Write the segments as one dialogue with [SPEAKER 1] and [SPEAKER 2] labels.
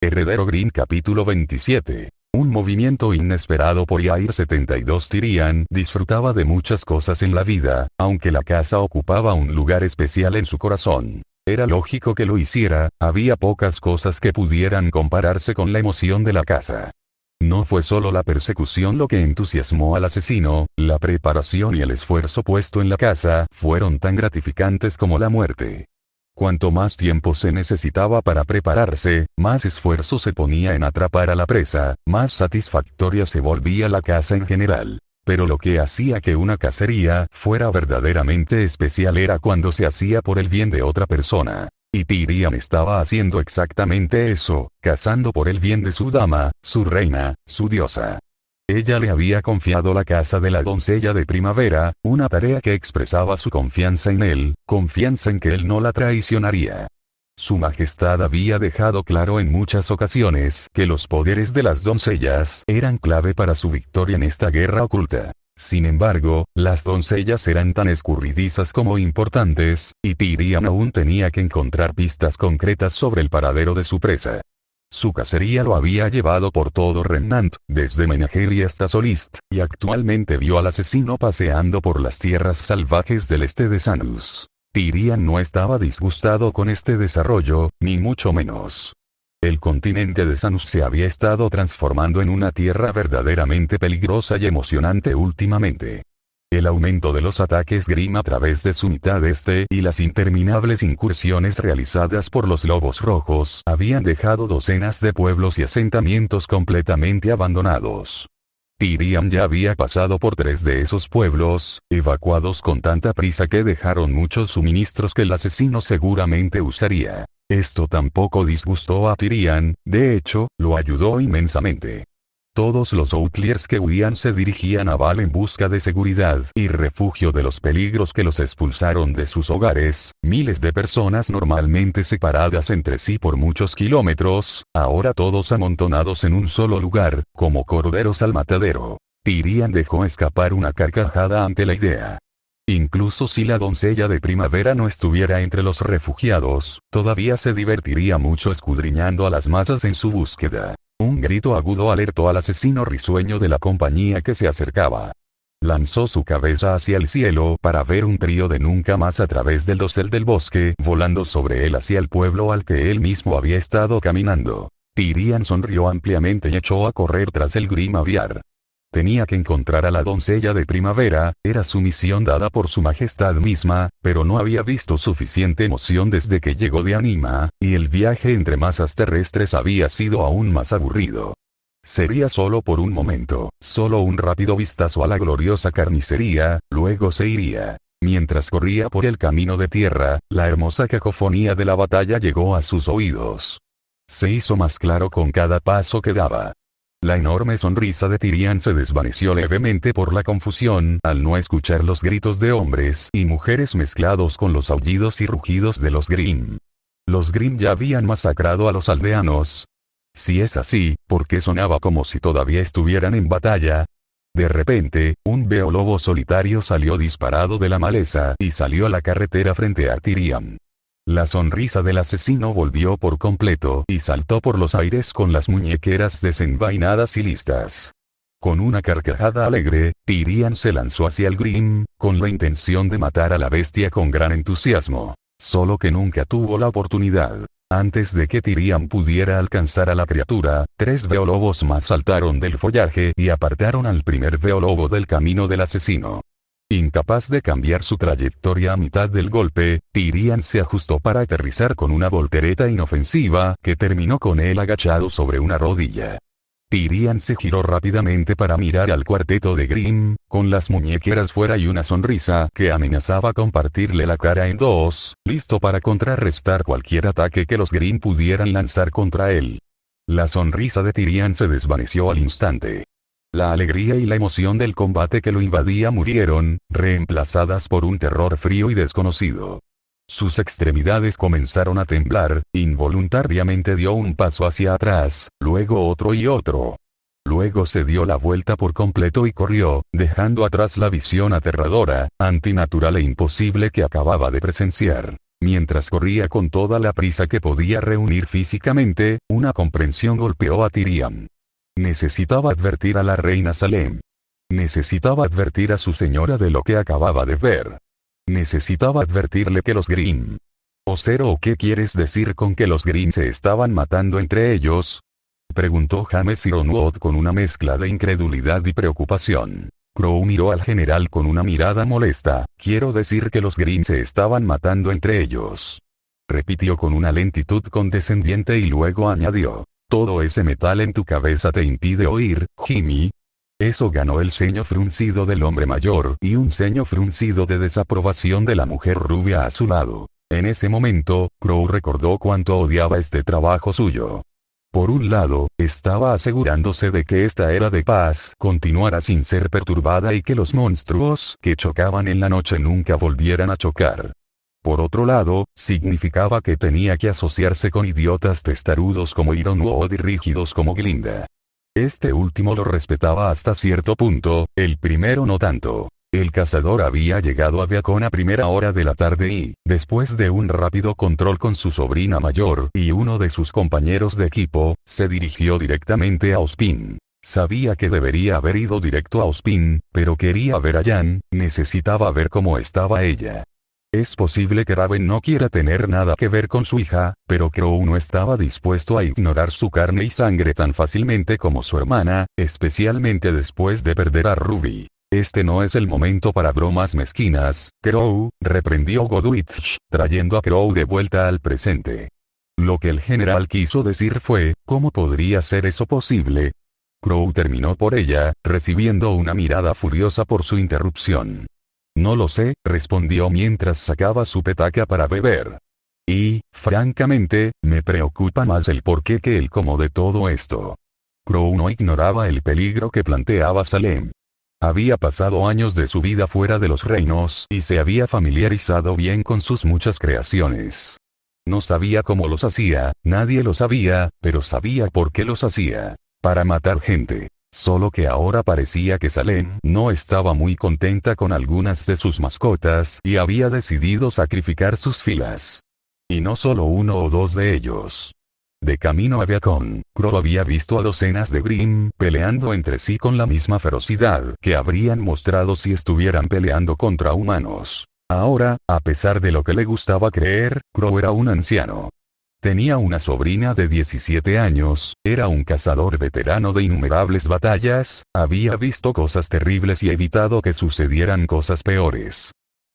[SPEAKER 1] Heredero Grimm capítulo 27. Un movimiento inesperado por Yair 72. Tyrion disfrutaba de muchas cosas en la vida, aunque la casa ocupaba un lugar especial en su corazón. Era lógico que lo hiciera, había pocas cosas que pudieran compararse con la emoción de la casa. No fue solo la persecución lo que entusiasmó al asesino, la preparación y el esfuerzo puesto en la casa fueron tan gratificantes como la muerte. Cuanto más tiempo se necesitaba para prepararse, más esfuerzo se ponía en atrapar a la presa, más satisfactoria se volvía la caza en general. Pero lo que hacía que una cacería fuera verdaderamente especial era cuando se hacía por el bien de otra persona. Y Tyrion estaba haciendo exactamente eso, cazando por el bien de su dama, su reina, su diosa. Ella le había confiado la casa de la doncella de primavera, una tarea que expresaba su confianza en él, confianza en que él no la traicionaría. Su majestad había dejado claro en muchas ocasiones que los poderes de las doncellas eran clave para su victoria en esta guerra oculta. Sin embargo, las doncellas eran tan escurridizas como importantes, y Tyrion aún tenía que encontrar pistas concretas sobre el paradero de su presa. Su cacería lo había llevado por todo Remnant, desde Menagerie hasta Solist, y actualmente vio al asesino paseando por las tierras salvajes del este de Sanus. Tyrion no estaba disgustado con este desarrollo, ni mucho menos. El continente de Sanus se había estado transformando en una tierra verdaderamente peligrosa y emocionante últimamente. El aumento de los ataques Grimm a través de su mitad este y las interminables incursiones realizadas por los lobos rojos habían dejado docenas de pueblos y asentamientos completamente abandonados. Tyrion ya había pasado por 3 de esos pueblos, evacuados con tanta prisa que dejaron muchos suministros que el asesino seguramente usaría. Esto tampoco disgustó a Tyrion, de hecho, lo ayudó inmensamente. Todos los Outliers que huían se dirigían a Val en busca de seguridad y refugio de los peligros que los expulsaron de sus hogares, miles de personas normalmente separadas entre sí por muchos kilómetros, ahora todos amontonados en un solo lugar, como corderos al matadero. Tyrion dejó escapar una carcajada ante la idea. Incluso si la doncella de primavera no estuviera entre los refugiados, todavía se divertiría mucho escudriñando a las masas en su búsqueda. Un grito agudo alertó al asesino risueño de la compañía que se acercaba. Lanzó su cabeza hacia el cielo para ver un trío de nunca más a través del dosel del bosque volando sobre él hacia el pueblo al que él mismo había estado caminando. Tyrion sonrió ampliamente y echó a correr tras el Grimm aviar. Tenía que encontrar a la doncella de primavera, era su misión dada por su majestad misma, pero no había visto suficiente emoción desde que llegó de Anima, y el viaje entre masas terrestres había sido aún más aburrido. Sería solo por un momento, solo un rápido vistazo a la gloriosa carnicería, luego se iría. Mientras corría por el camino de tierra, la hermosa cacofonía de la batalla llegó a sus oídos. Se hizo más claro con cada paso que daba. La enorme sonrisa de Tyrion se desvaneció levemente por la confusión al no escuchar los gritos de hombres y mujeres mezclados con los aullidos y rugidos de los Grimm. Los Grimm ya habían masacrado a los aldeanos. Si es así, ¿por qué sonaba como si todavía estuvieran en batalla? De repente, un beolobo solitario salió disparado de la maleza y salió a la carretera frente a Tyrion. La sonrisa del asesino volvió por completo y saltó por los aires con las muñequeras desenvainadas y listas. Con una carcajada alegre, Tyrion se lanzó hacia el Grimm, con la intención de matar a la bestia con gran entusiasmo. Solo que nunca tuvo la oportunidad. Antes de que Tyrion pudiera alcanzar a la criatura, 3 beolobos más saltaron del follaje y apartaron al primer beolobo del camino del asesino. Incapaz de cambiar su trayectoria a mitad del golpe, Tyrion se ajustó para aterrizar con una voltereta inofensiva que terminó con él agachado sobre una rodilla. Tyrion se giró rápidamente para mirar al cuarteto de Grimm, con las muñequeras fuera y una sonrisa que amenazaba con partirle la cara en 2, listo para contrarrestar cualquier ataque que los Grimm pudieran lanzar contra él. La sonrisa de Tyrion se desvaneció al instante. La alegría y la emoción del combate que lo invadía murieron, reemplazadas por un terror frío y desconocido. Sus extremidades comenzaron a temblar, involuntariamente dio un paso hacia atrás, luego otro y otro. Luego se dio la vuelta por completo y corrió, dejando atrás la visión aterradora, antinatural e imposible que acababa de presenciar. Mientras corría con toda la prisa que podía reunir físicamente, una comprensión golpeó a Tyrion. Necesitaba advertir a la reina Salem. Necesitaba advertir a su señora de lo que acababa de ver. Necesitaba advertirle que los Grimm. ¿O cero o qué quieres decir con que los Grimm se estaban matando entre ellos? Preguntó James Ironwood con una mezcla de incredulidad y preocupación. Crow miró al general con una mirada molesta. Quiero decir que los Grimm se estaban matando entre ellos. Repitió con una lentitud condescendiente y luego añadió. ¿Todo ese metal en tu cabeza te impide oír, Jimmy? Eso ganó el ceño fruncido del hombre mayor y un ceño fruncido de desaprobación de la mujer rubia a su lado. En ese momento, Crow recordó cuánto odiaba este trabajo suyo. Por un lado, estaba asegurándose de que esta era de paz continuara sin ser perturbada y que los monstruos que chocaban en la noche nunca volvieran a chocar. Por otro lado, significaba que tenía que asociarse con idiotas testarudos como Ironwood y rígidos como Glinda. Este último lo respetaba hasta cierto punto, el primero no tanto. El cazador había llegado a Beacon a primera hora de la tarde y, después de un rápido control con su sobrina mayor y uno de sus compañeros de equipo, se dirigió directamente a Ozpin. Sabía que debería haber ido directo a Ozpin, pero quería ver a Jan, necesitaba ver cómo estaba ella. Es posible que Raven no quiera tener nada que ver con su hija, pero Crow no estaba dispuesto a ignorar su carne y sangre tan fácilmente como su hermana, especialmente después de perder a Ruby. Este no es el momento para bromas mezquinas, Crow, reprendió Godwitch, trayendo a Crow de vuelta al presente. Lo que el general quiso decir fue, ¿cómo podría ser eso posible? Crow terminó por ella, recibiendo una mirada furiosa por su interrupción. No lo sé, respondió mientras sacaba su petaca para beber. Y, francamente, me preocupa más el porqué que el cómo de todo esto. Crow no ignoraba el peligro que planteaba Salem. Había pasado años de su vida fuera de los reinos y se había familiarizado bien con sus muchas creaciones. No sabía cómo los hacía, nadie lo sabía, pero sabía por qué los hacía. Para matar gente. Solo que ahora parecía que Salem no estaba muy contenta con algunas de sus mascotas y había decidido sacrificar sus filas. Y no solo uno o dos de ellos. De camino a Beacon, Crow había visto a docenas de Grimm peleando entre sí con la misma ferocidad que habrían mostrado si estuvieran peleando contra humanos. Ahora, a pesar de lo que le gustaba creer, Crow era un anciano. Tenía una sobrina de 17 años, era un cazador veterano de innumerables batallas, había visto cosas terribles y evitado que sucedieran cosas peores.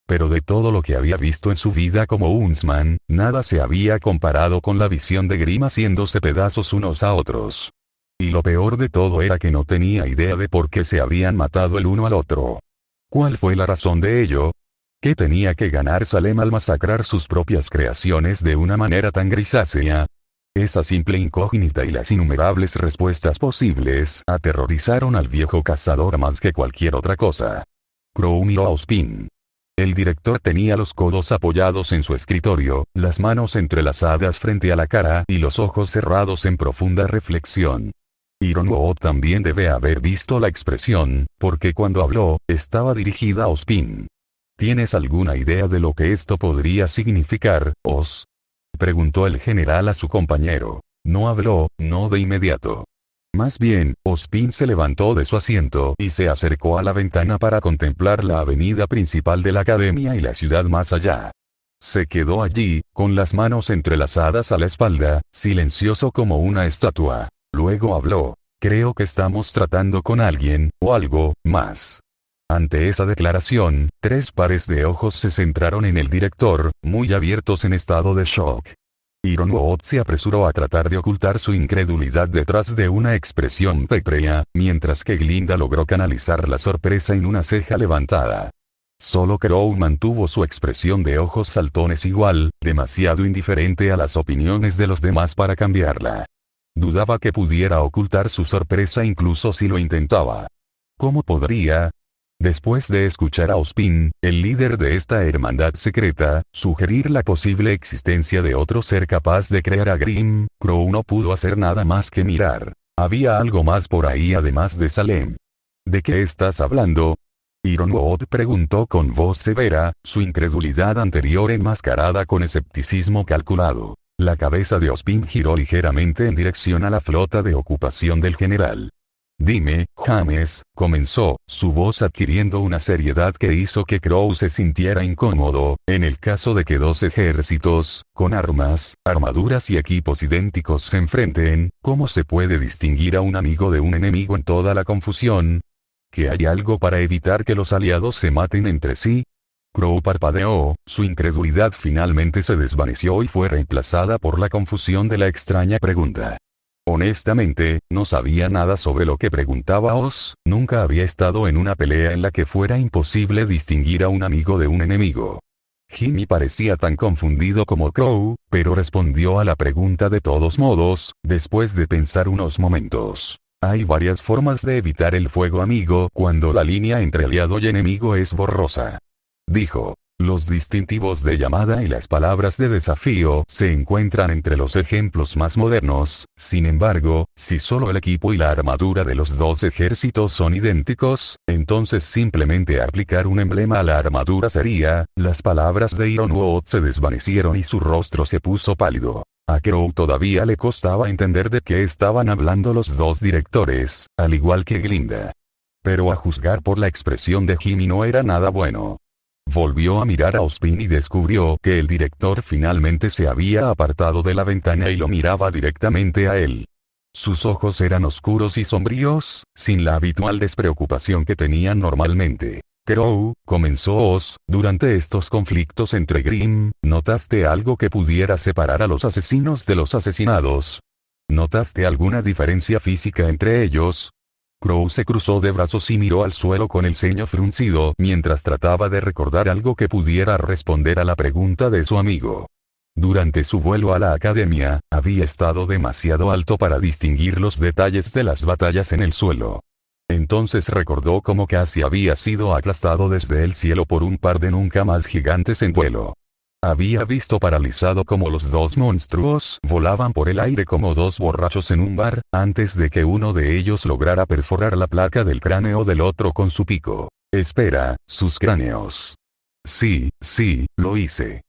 [SPEAKER 1] Pero de todo lo que había visto en su vida como huntsman, nada se había comparado con la visión de Grimm haciéndose pedazos unos a otros. Y lo peor de todo era que no tenía idea de por qué se habían matado el uno al otro. ¿Cuál fue la razón de ello? ¿Qué tenía que ganar Salem al masacrar sus propias creaciones de una manera tan grisácea? Esa simple incógnita y las innumerables respuestas posibles aterrorizaron al viejo cazador más que cualquier otra cosa. Crow miró a Ozpin. El director tenía los codos apoyados en su escritorio, las manos entrelazadas frente a la cara y los ojos cerrados en profunda reflexión. Ironwood también debe haber visto la expresión, porque cuando habló, estaba dirigida a Ozpin. ¿Tienes alguna idea de lo que esto podría significar, Oz? Preguntó el general a su compañero. No habló, no de inmediato. Más bien, Ozpin se levantó de su asiento y se acercó a la ventana para contemplar la avenida principal de la academia y la ciudad más allá. Se quedó allí, con las manos entrelazadas a la espalda, silencioso como una estatua. Luego habló. Creo que estamos tratando con alguien, o algo, más. Ante esa declaración, 3 pares de ojos se centraron en el director, muy abiertos en estado de shock. Ironwood se apresuró a tratar de ocultar su incredulidad detrás de una expresión pétrea, mientras que Glinda logró canalizar la sorpresa en una ceja levantada. Solo Crow mantuvo su expresión de ojos saltones igual, demasiado indiferente a las opiniones de los demás para cambiarla. Dudaba que pudiera ocultar su sorpresa incluso si lo intentaba. ¿Cómo podría? Después de escuchar a Ozpin, el líder de esta hermandad secreta, sugerir la posible existencia de otro ser capaz de crear a Grimm, Crow no pudo hacer nada más que mirar. Había algo más por ahí además de Salem. ¿De qué estás hablando? Ironwood preguntó con voz severa, su incredulidad anterior enmascarada con escepticismo calculado. La cabeza de Ozpin giró ligeramente en dirección a la flota de ocupación del general. Dime, James, comenzó, su voz adquiriendo una seriedad que hizo que Crow se sintiera incómodo, en el caso de que dos ejércitos, con armas, armaduras y equipos idénticos se enfrenten, ¿cómo se puede distinguir a un amigo de un enemigo en toda la confusión? ¿Que hay algo para evitar que los aliados se maten entre sí? Crow parpadeó, su incredulidad finalmente se desvaneció y fue reemplazada por la confusión de la extraña pregunta. Honestamente, no sabía nada sobre lo que preguntaba Oz, nunca había estado en una pelea en la que fuera imposible distinguir a un amigo de un enemigo. Jimmy parecía tan confundido como Crow, pero respondió a la pregunta de todos modos, después de pensar unos momentos. Hay varias formas de evitar el fuego amigo cuando la línea entre aliado y enemigo es borrosa. Dijo. Los distintivos de llamada y las palabras de desafío se encuentran entre los ejemplos más modernos, sin embargo, si solo el equipo y la armadura de los dos ejércitos son idénticos, entonces simplemente aplicar un emblema a la armadura sería. Las palabras de Ironwood se desvanecieron y su rostro se puso pálido. A Crow todavía le costaba entender de qué estaban hablando los dos directores, al igual que Glinda. Pero a juzgar por la expresión de Jimmy no era nada bueno. Volvió a mirar a Ozpin y descubrió que el director finalmente se había apartado de la ventana y lo miraba directamente a él. Sus ojos eran oscuros y sombríos, sin la habitual despreocupación que tenían normalmente. Crow, comenzó Oz, durante estos conflictos entre Grimm, ¿notaste algo que pudiera separar a los asesinos de los asesinados? ¿Notaste alguna diferencia física entre ellos? Crow se cruzó de brazos y miró al suelo con el ceño fruncido mientras trataba de recordar algo que pudiera responder a la pregunta de su amigo. Durante su vuelo a la academia, había estado demasiado alto para distinguir los detalles de las batallas en el suelo. Entonces recordó cómo casi había sido aplastado desde el cielo por un par de nunca más gigantes en vuelo. Había visto paralizado cómo los dos monstruos volaban por el aire como dos borrachos en un bar, antes de que uno de ellos lograra perforar la placa del cráneo del otro con su pico. Espera, sus cráneos. Sí, lo hice.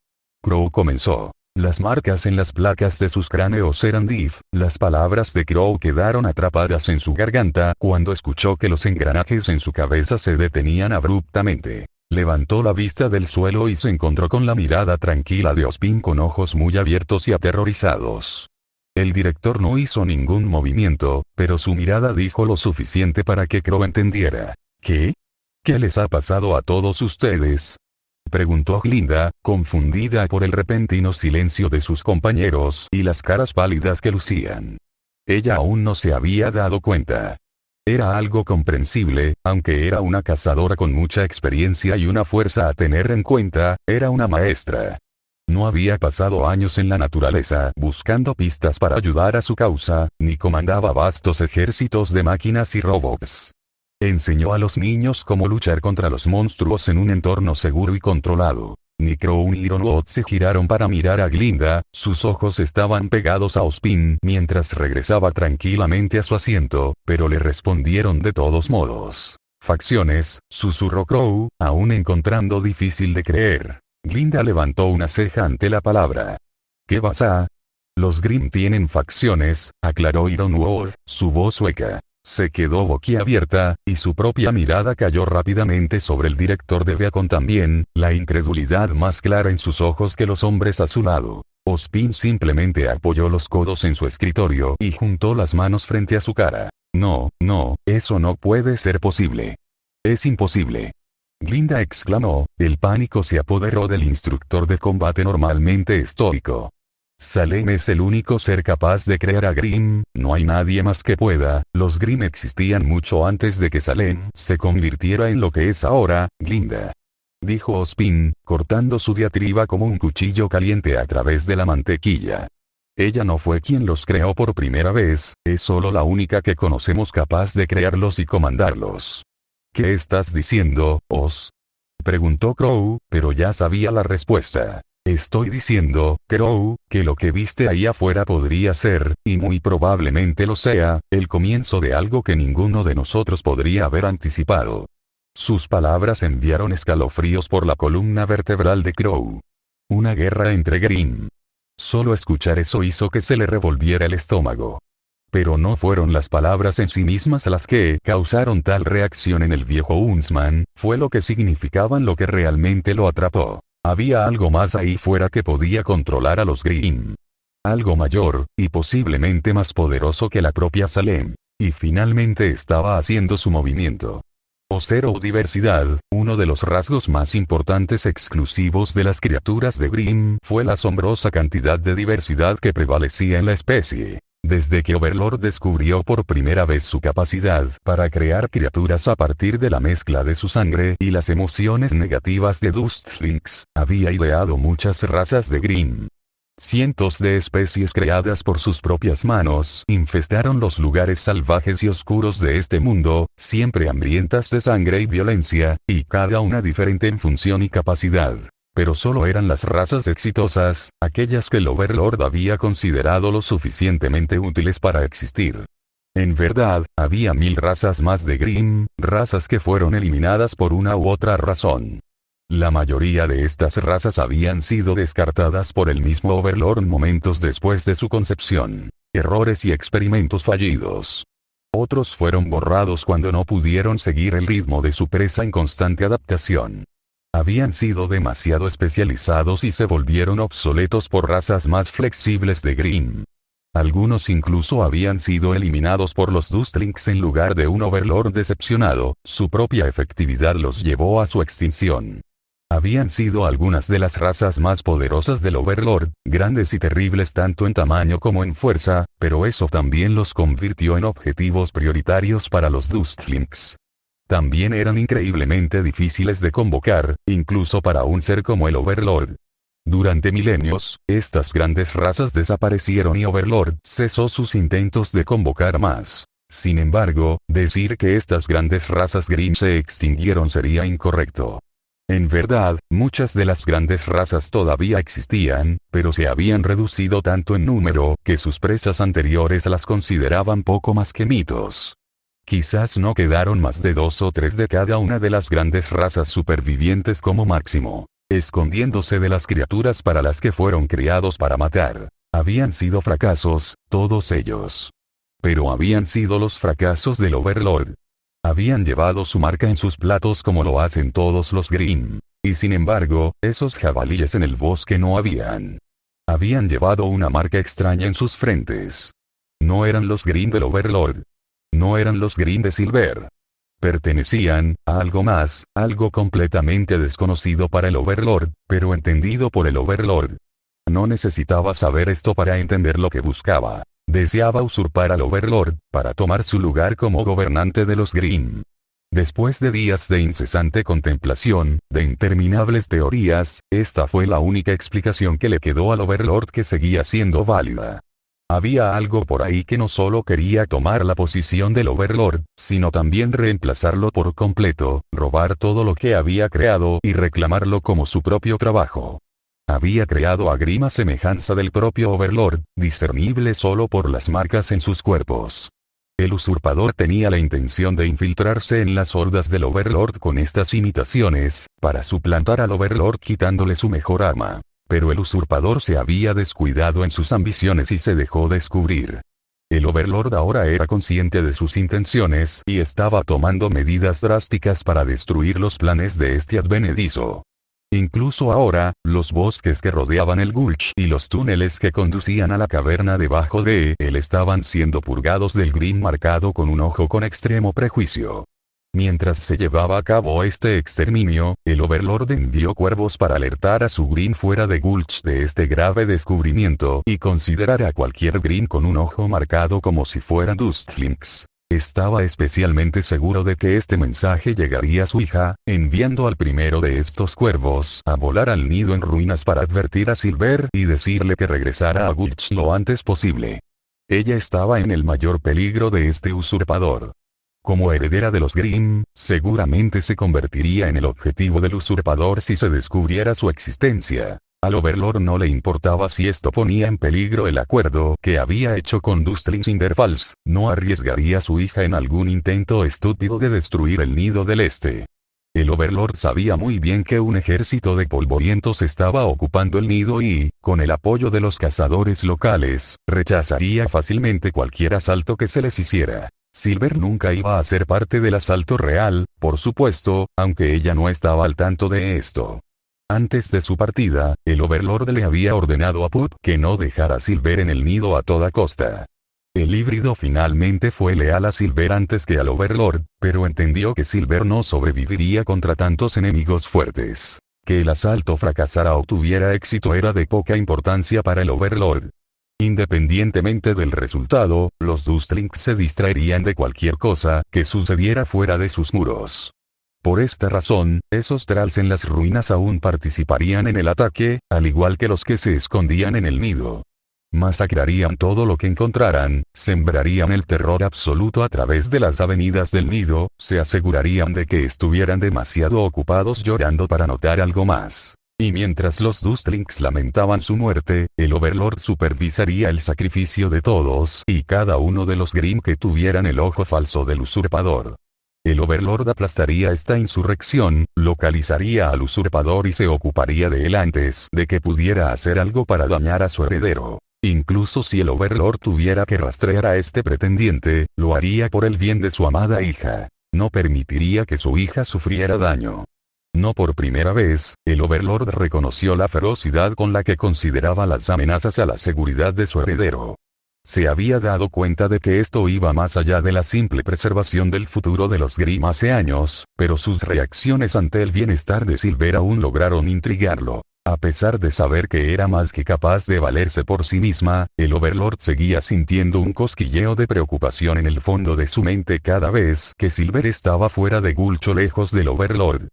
[SPEAKER 1] Crow comenzó. Las marcas en las placas de sus cráneos eran Div. Las palabras de Crow quedaron atrapadas en su garganta cuando escuchó que los engranajes en su cabeza se detenían abruptamente. Levantó la vista del suelo y se encontró con la mirada tranquila de Ozpin con ojos muy abiertos y aterrorizados. El director no hizo ningún movimiento, pero su mirada dijo lo suficiente para que Crow entendiera. ¿Qué? ¿Qué les ha pasado a todos ustedes? Preguntó Glinda, confundida por el repentino silencio de sus compañeros y las caras pálidas que lucían. Ella aún no se había dado cuenta. Era algo comprensible, aunque era una cazadora con mucha experiencia y una fuerza a tener en cuenta, era una maestra. No había pasado años en la naturaleza buscando pistas para ayudar a su causa, ni comandaba vastos ejércitos de máquinas y robots. Enseñó a los niños cómo luchar contra los monstruos en un entorno seguro y controlado. Ni Crow ni Ironwood se giraron para mirar a Glinda, sus ojos estaban pegados a Ozpin mientras regresaba tranquilamente a su asiento, pero le respondieron de todos modos. Facciones, susurró Crow, aún encontrando difícil de creer. Glinda levantó una ceja ante la palabra. ¿Qué vas a? Los Grimm tienen facciones, aclaró Ironwood, su voz hueca. Se quedó boquiabierta, y su propia mirada cayó rápidamente sobre el director de Beacon también, la incredulidad más clara en sus ojos que los hombres a su lado. Ozpin simplemente apoyó los codos en su escritorio y juntó las manos frente a su cara. No, eso no puede ser posible. Es imposible. Glinda exclamó, el pánico se apoderó del instructor de combate normalmente estoico. Salem es el único ser capaz de crear a Grimm, no hay nadie más que pueda. Los Grimm existían mucho antes de que Salem se convirtiera en lo que es ahora, Glinda. Dijo Ozpin, cortando su diatriba como un cuchillo caliente a través de la mantequilla. Ella no fue quien los creó por primera vez, es solo la única que conocemos capaz de crearlos y comandarlos. ¿Qué estás diciendo, Oz? Preguntó Crow, pero ya sabía la respuesta. Estoy diciendo, Crow, que lo que viste ahí afuera podría ser, y muy probablemente lo sea, el comienzo de algo que ninguno de nosotros podría haber anticipado. Sus palabras enviaron escalofríos por la columna vertebral de Crow. Una guerra entre Grimm. Solo escuchar eso hizo que se le revolviera el estómago. Pero no fueron las palabras en sí mismas las que causaron tal reacción en el viejo Huntsman, fue lo que significaban lo que realmente lo atrapó. Había algo más ahí fuera que podía controlar a los Grimm. Algo mayor, y posiblemente más poderoso que la propia Salem. Y finalmente estaba haciendo su movimiento. O diversidad, uno de los rasgos más importantes exclusivos de las criaturas de Grimm fue la asombrosa cantidad de diversidad que prevalecía en la especie. Desde que Overlord descubrió por primera vez su capacidad para crear criaturas a partir de la mezcla de su sangre y las emociones negativas de Dustlings, había ideado muchas razas de Grimm. Cientos de especies creadas por sus propias manos infestaron los lugares salvajes y oscuros de este mundo, siempre hambrientas de sangre y violencia, y cada una diferente en función y capacidad. Pero solo eran las razas exitosas, aquellas que el Overlord había considerado lo suficientemente útiles para existir. En verdad, había 1000 razas más de Grimm, razas que fueron eliminadas por una u otra razón. La mayoría de estas razas habían sido descartadas por el mismo Overlord momentos después de su concepción. Errores y experimentos fallidos. Otros fueron borrados cuando no pudieron seguir el ritmo de su presa en constante adaptación. Habían sido demasiado especializados y se volvieron obsoletos por razas más flexibles de Grimm. Algunos incluso habían sido eliminados por los Dustlings en lugar de un Overlord decepcionado, su propia efectividad los llevó a su extinción. Habían sido algunas de las razas más poderosas del Overlord, grandes y terribles tanto en tamaño como en fuerza, pero eso también los convirtió en objetivos prioritarios para los Dustlings. También eran increíblemente difíciles de convocar, incluso para un ser como el Overlord. Durante milenios, estas grandes razas desaparecieron y Overlord cesó sus intentos de convocar más. Sin embargo, decir que estas grandes razas Grimm se extinguieron sería incorrecto. En verdad, muchas de las grandes razas todavía existían, pero se habían reducido tanto en número que sus presas anteriores las consideraban poco más que mitos. Quizás no quedaron más de 2 o 3 de cada una de las grandes razas supervivientes como máximo, escondiéndose de las criaturas para las que fueron criados para matar. Habían sido fracasos, todos ellos. Pero habían sido los fracasos del Overlord. Habían llevado su marca en sus platos como lo hacen todos los Grimm. Y sin embargo, esos jabalíes en el bosque no habían. Habían llevado una marca extraña en sus frentes. No eran los Grimm del Overlord. No eran los Grimm de Silver. Pertenecían a algo más, algo completamente desconocido para el Overlord, pero entendido por el Overlord. No necesitaba saber esto para entender lo que buscaba. Deseaba usurpar al Overlord, para tomar su lugar como gobernante de los Grimm. Después de días de incesante contemplación, de interminables teorías, esta fue la única explicación que le quedó al Overlord que seguía siendo válida. Había algo por ahí que no solo quería tomar la posición del Overlord, sino también reemplazarlo por completo, robar todo lo que había creado y reclamarlo como su propio trabajo. Había creado a Grimm a semejanza del propio Overlord, discernible solo por las marcas en sus cuerpos. El usurpador tenía la intención de infiltrarse en las hordas del Overlord con estas imitaciones, para suplantar al Overlord quitándole su mejor arma. Pero el usurpador se había descuidado en sus ambiciones y se dejó descubrir. El Overlord ahora era consciente de sus intenciones y estaba tomando medidas drásticas para destruir los planes de este advenedizo. Incluso ahora, los bosques que rodeaban el Gulch y los túneles que conducían a la caverna debajo de él estaban siendo purgados del Grimm marcado con un ojo con extremo prejuicio. Mientras se llevaba a cabo este exterminio, el Overlord envió cuervos para alertar a su Grimm fuera de Gulch de este grave descubrimiento y considerar a cualquier Grimm con un ojo marcado como si fueran Dustlings. Estaba especialmente seguro de que este mensaje llegaría a su hija, enviando al primero de estos cuervos a volar al nido en ruinas para advertir a Silver y decirle que regresara a Gulch lo antes posible. Ella estaba en el mayor peligro de este usurpador. Como heredera de los Grimm, seguramente se convertiría en el objetivo del usurpador si se descubriera su existencia. Al Overlord no le importaba si esto ponía en peligro el acuerdo que había hecho con Dustlings Interfalls, no arriesgaría a su hija en algún intento estúpido de destruir el nido del este. El Overlord sabía muy bien que un ejército de polvorientos estaba ocupando el nido y, con el apoyo de los cazadores locales, rechazaría fácilmente cualquier asalto que se les hiciera. Silver nunca iba a ser parte del asalto real, por supuesto, aunque ella no estaba al tanto de esto. Antes de su partida, el Overlord le había ordenado a Pup que no dejara a Silver en el nido a toda costa. El híbrido finalmente fue leal a Silver antes que al Overlord, pero entendió que Silver no sobreviviría contra tantos enemigos fuertes. Que el asalto fracasara o tuviera éxito era de poca importancia para el Overlord. Independientemente del resultado, los Dustlings se distraerían de cualquier cosa que sucediera fuera de sus muros. Por esta razón, esos Thralls en las ruinas aún participarían en el ataque, al igual que los que se escondían en el nido. Masacrarían todo lo que encontraran, sembrarían el terror absoluto a través de las avenidas del nido, se asegurarían de que estuvieran demasiado ocupados llorando para notar algo más. Y mientras los Dustlings lamentaban su muerte, el Overlord supervisaría el sacrificio de todos y cada uno de los Grimm que tuvieran el ojo falso del usurpador. El Overlord aplastaría esta insurrección, localizaría al usurpador y se ocuparía de él antes de que pudiera hacer algo para dañar a su heredero. Incluso si el Overlord tuviera que rastrear a este pretendiente, lo haría por el bien de su amada hija. No permitiría que su hija sufriera daño. No por primera vez, el Overlord reconoció la ferocidad con la que consideraba las amenazas a la seguridad de su heredero. Se había dado cuenta de que esto iba más allá de la simple preservación del futuro de los Grimm hace años, pero sus reacciones ante el bienestar de Silver aún lograron intrigarlo. A pesar de saber que era más que capaz de valerse por sí misma, el Overlord seguía sintiendo un cosquilleo de preocupación en el fondo de su mente cada vez que Silver estaba fuera de Gulcho lejos del Overlord.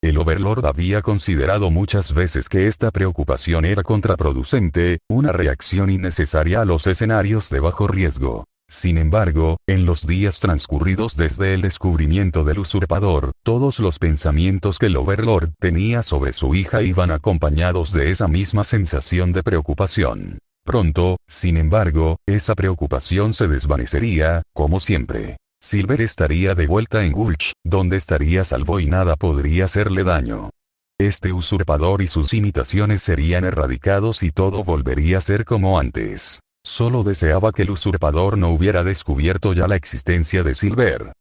[SPEAKER 1] El Overlord había considerado muchas veces que esta preocupación era contraproducente, una reacción innecesaria a los escenarios de bajo riesgo. Sin embargo, en los días transcurridos desde el descubrimiento del usurpador, todos los pensamientos que el Overlord tenía sobre su hija iban acompañados de esa misma sensación de preocupación. Pronto, sin embargo, esa preocupación se desvanecería, como siempre. Silver estaría de vuelta en Gulch, donde estaría a salvo y nada podría hacerle daño. Este usurpador y sus imitaciones serían erradicados y todo volvería a ser como antes. Solo deseaba que el usurpador no hubiera descubierto ya la existencia de Silver.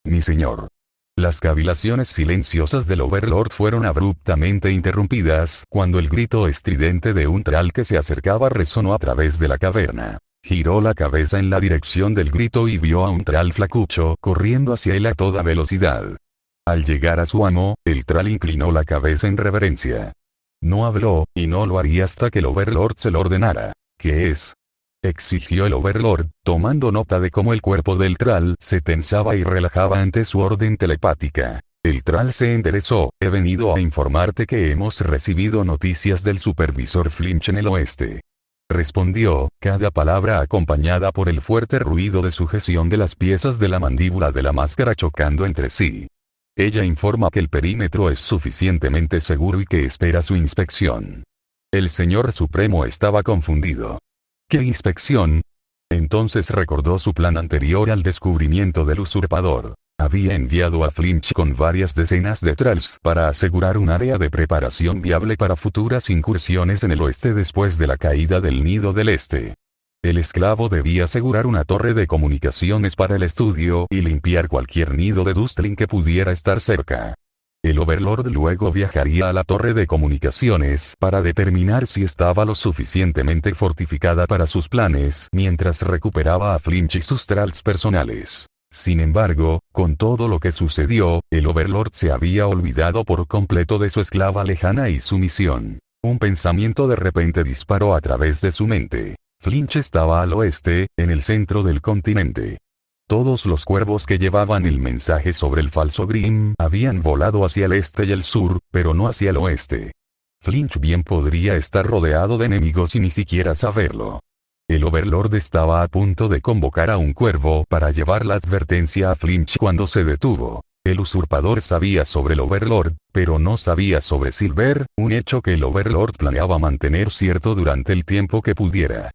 [SPEAKER 1] Mi señor. Las cavilaciones silenciosas del Overlord fueron abruptamente interrumpidas cuando el grito estridente de un Thrall que se acercaba resonó a través de la caverna. Giró la cabeza en la dirección del grito y vio a un Thrall flacucho corriendo hacia él a toda velocidad. Al llegar a su amo, el Thrall inclinó la cabeza en reverencia. No habló, y no lo haría hasta que el Overlord se lo ordenara. ¿Qué es? Exigió el Overlord, tomando nota de cómo el cuerpo del Thrall se tensaba y relajaba ante su orden telepática. El Thrall se enderezó. He venido a informarte que hemos recibido noticias del supervisor Flinch en el oeste. Respondió, cada palabra acompañada por el fuerte ruido de sujeción de las piezas de la mandíbula de la máscara chocando entre sí. Ella informa que el perímetro es suficientemente seguro y que espera su inspección. El Señor Supremo estaba confundido. ¿Qué inspección? Entonces recordó su plan anterior al descubrimiento del usurpador. Había enviado a Flinch con varias decenas de Thralls para asegurar un área de preparación viable para futuras incursiones en el oeste después de la caída del Nido del Este. El esclavo debía asegurar una torre de comunicaciones para el estudio y limpiar cualquier nido de Dustling que pudiera estar cerca. El Overlord luego viajaría a la torre de comunicaciones para determinar si estaba lo suficientemente fortificada para sus planes mientras recuperaba a Flinch y sus Thralls personales. Sin embargo, con todo lo que sucedió, el Overlord se había olvidado por completo de su esclava lejana y su misión. Un pensamiento de repente disparó a través de su mente. Flinch estaba al oeste, en el centro del continente. Todos los cuervos que llevaban el mensaje sobre el falso Grimm habían volado hacia el este y el sur, pero no hacia el oeste. Flinch bien podría estar rodeado de enemigos y ni siquiera saberlo. El Overlord estaba a punto de convocar a un cuervo para llevar la advertencia a Flinch cuando se detuvo. El usurpador sabía sobre el Overlord, pero no sabía sobre Silver, un hecho que el Overlord planeaba mantener cierto durante el tiempo que pudiera.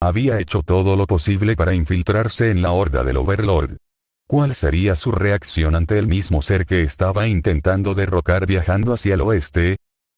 [SPEAKER 1] Había hecho todo lo posible para infiltrarse en la horda del Overlord. ¿Cuál sería su reacción ante el mismo ser que estaba intentando derrocar viajando hacia el oeste?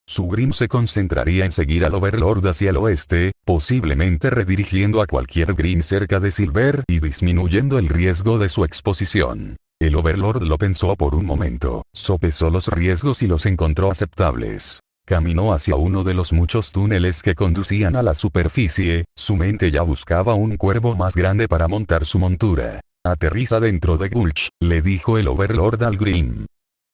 [SPEAKER 1] Su Grimm se concentraría en seguir al Overlord hacia el oeste, posiblemente redirigiendo a cualquier Grimm cerca de Silver y disminuyendo el riesgo de su exposición. El Overlord lo pensó por un momento, sopesó los riesgos y los encontró aceptables. Caminó hacia uno de los muchos túneles que conducían a la superficie, su mente ya buscaba un cuervo más grande para montar su montura. Aterriza dentro de Gulch, le dijo el Overlord al Grimm.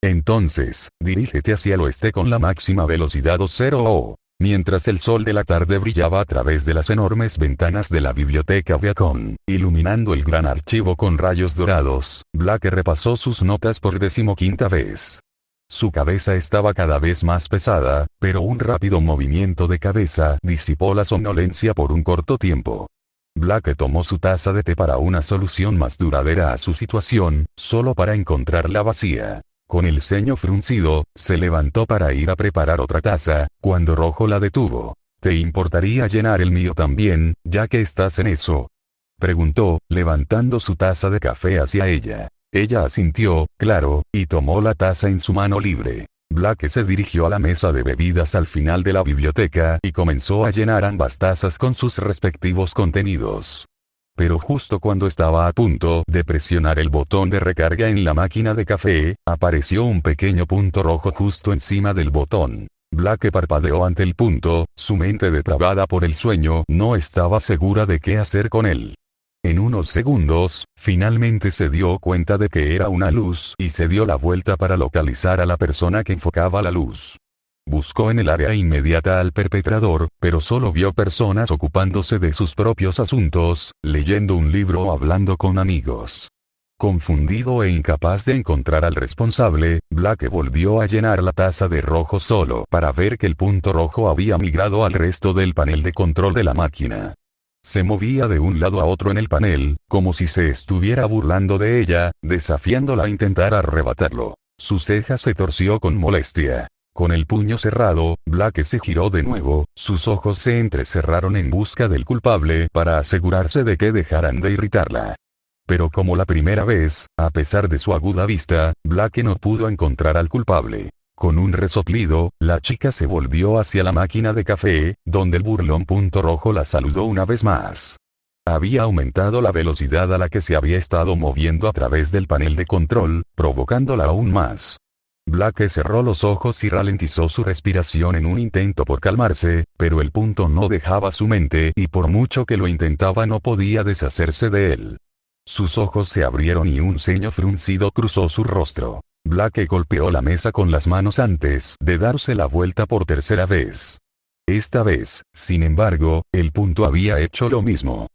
[SPEAKER 1] Entonces, dirígete hacia el oeste con la máxima velocidad O0O. Mientras el sol de la tarde brillaba a través de las enormes ventanas de la biblioteca Viacom, iluminando el gran archivo con rayos dorados, Blake repasó sus notas por 15ª vez. Su cabeza estaba cada vez más pesada, pero un rápido movimiento de cabeza disipó la somnolencia por un corto tiempo. Blake tomó su taza de té para una solución más duradera a su situación, solo para encontrarla vacía. Con el ceño fruncido, se levantó para ir a preparar otra taza, cuando Rojo la detuvo. ¿Te importaría llenar el mío también, ya que estás en eso?, preguntó, levantando su taza de café hacia ella. Ella asintió, claro, y tomó la taza en su mano libre. Blake se dirigió a la mesa de bebidas al final de la biblioteca y comenzó a llenar ambas tazas con sus respectivos contenidos. Pero justo cuando estaba a punto de presionar el botón de recarga en la máquina de café, apareció un pequeño punto rojo justo encima del botón. Blake parpadeó ante el punto, su mente depravada por el sueño no estaba segura de qué hacer con él. En unos segundos, finalmente se dio cuenta de que era una luz y se dio la vuelta para localizar a la persona que enfocaba la luz. Buscó en el área inmediata al perpetrador, pero solo vio personas ocupándose de sus propios asuntos, leyendo un libro o hablando con amigos. Confundido e incapaz de encontrar al responsable, Blake volvió a llenar la taza de rojo solo para ver que el punto rojo había migrado al resto del panel de control de la máquina. Se movía de un lado a otro en el panel, como si se estuviera burlando de ella, desafiándola a intentar arrebatarlo. Su ceja se torció con molestia. Con el puño cerrado, Blake se giró de nuevo, sus ojos se entrecerraron en busca del culpable para asegurarse de que dejaran de irritarla. Pero como la primera vez, a pesar de su aguda vista, Blake no pudo encontrar al culpable. Con un resoplido, la chica se volvió hacia la máquina de café, donde el burlón punto rojo la saludó una vez más. Había aumentado la velocidad a la que se había estado moviendo a través del panel de control, provocándola aún más. Blake cerró los ojos y ralentizó su respiración en un intento por calmarse, pero el punto no dejaba su mente y por mucho que lo intentaba no podía deshacerse de él. Sus ojos se abrieron y un ceño fruncido cruzó su rostro. Blake golpeó la mesa con las manos antes de darse la vuelta por tercera vez. Esta vez, sin embargo, el punto había hecho lo mismo.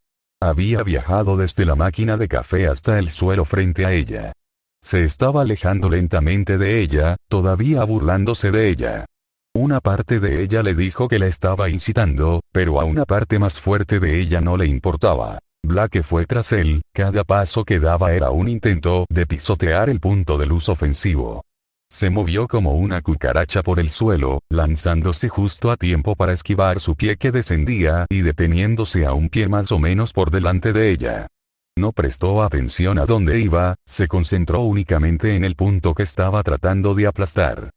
[SPEAKER 1] Había viajado desde la máquina de café hasta el suelo frente a ella. Se estaba alejando lentamente de ella, todavía burlándose de ella. Una parte de ella le dijo que la estaba incitando, pero a una parte más fuerte de ella no le importaba. Blake fue tras él, cada paso que daba era un intento de pisotear el punto de luz ofensivo. Se movió como una cucaracha por el suelo, lanzándose justo a tiempo para esquivar su pie que descendía y deteniéndose a un pie más o menos por delante de ella. No prestó atención a dónde iba, se concentró únicamente en el punto que estaba tratando de aplastar.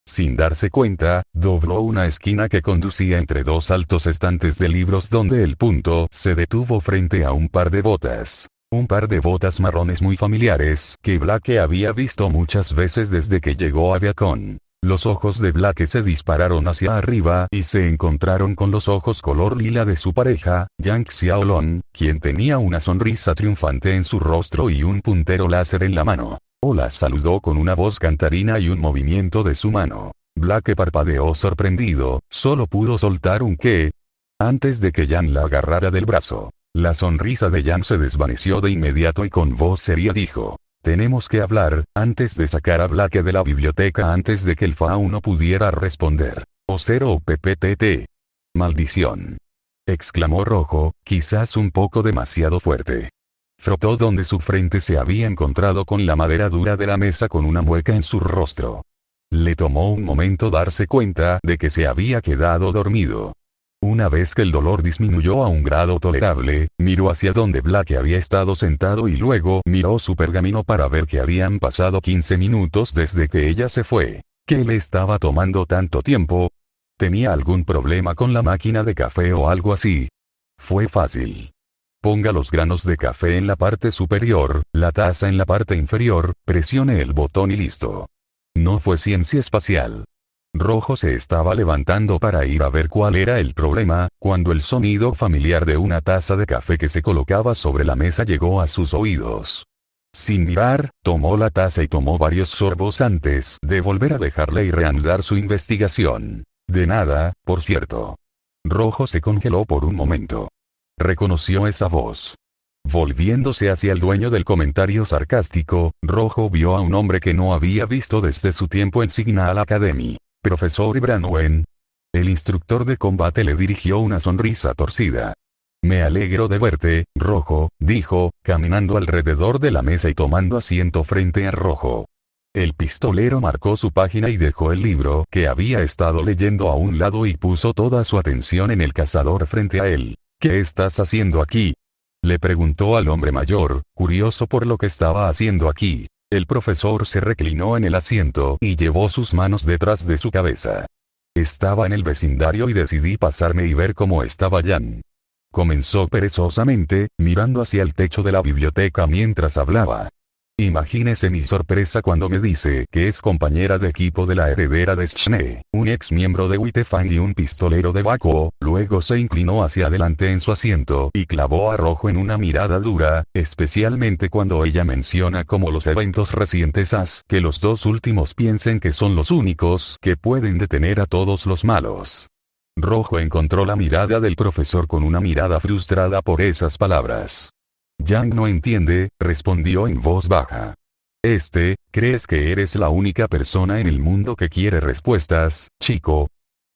[SPEAKER 1] Sin darse cuenta, dobló una esquina que conducía entre dos altos estantes de libros donde el punto se detuvo frente a un par de botas. Un par de botas marrones muy familiares que Blake había visto muchas veces desde que llegó a Viacom. Los ojos de Blake se dispararon hacia arriba y se encontraron con los ojos color lila de su pareja, Yang Xiaolong, quien tenía una sonrisa triunfante en su rostro y un puntero láser en la mano. Hola, saludó con una voz cantarina y un movimiento de su mano. Blake parpadeó sorprendido, solo pudo soltar un ¿qué? Antes de que Yang la agarrara del brazo. La sonrisa de Yang se desvaneció de inmediato y con voz seria dijo: tenemos que hablar, antes de sacar a Blake de la biblioteca antes de que el fauno pudiera responder. O0 PPTT. Maldición. Exclamó Rojo, quizás un poco demasiado fuerte. Frotó donde su frente se había encontrado con la madera dura de la mesa con una mueca en su rostro. Le tomó un momento darse cuenta de que se había quedado dormido. Una vez que el dolor disminuyó a un grado tolerable, miró hacia donde Black había estado sentado y luego miró su pergamino para ver que habían pasado 15 minutos desde que ella se fue. ¿Qué le estaba tomando tanto tiempo? ¿Tenía algún problema con la máquina de café o algo así? Fue fácil. Ponga los granos de café en la parte superior, la taza en la parte inferior, presione el botón y listo. No fue ciencia espacial. Rojo se estaba levantando para ir a ver cuál era el problema, cuando el sonido familiar de una taza de café que se colocaba sobre la mesa llegó a sus oídos. Sin mirar, tomó la taza y tomó varios sorbos antes de volver a dejarle y reanudar su investigación. De nada, por cierto. Rojo se congeló por un momento. Reconoció esa voz. Volviéndose hacia el dueño del comentario sarcástico, Rojo vio a un hombre que no había visto desde su tiempo en Signal Academy. Profesor Branwen. El instructor de combate le dirigió una sonrisa torcida. Me alegro de verte, Rojo, dijo, caminando alrededor de la mesa y tomando asiento frente a Rojo. El pistolero marcó su página y dejó el libro que había estado leyendo a un lado y puso toda su atención en el cazador frente a él. ¿Qué estás haciendo aquí? Le preguntó al hombre mayor, curioso por lo que estaba haciendo aquí. El profesor se reclinó en el asiento y llevó sus manos detrás de su cabeza. Estaba en el vecindario y decidí pasarme y ver cómo estaba Jan. Comenzó perezosamente, mirando hacia el techo de la biblioteca mientras hablaba. Imagínese mi sorpresa cuando me dice que es compañera de equipo de la heredera de Schne, un ex miembro de Wittefang y un pistolero de Bakuo. Luego se inclinó hacia adelante en su asiento y clavó a Rojo en una mirada dura, especialmente cuando ella menciona como los eventos recientes hacen que los dos últimos piensen que son los únicos que pueden detener a todos los malos. Rojo encontró la mirada del profesor con una mirada frustrada por esas palabras. Yang no entiende, respondió en voz baja. ¿Crees que eres la única persona en el mundo que quiere respuestas, chico?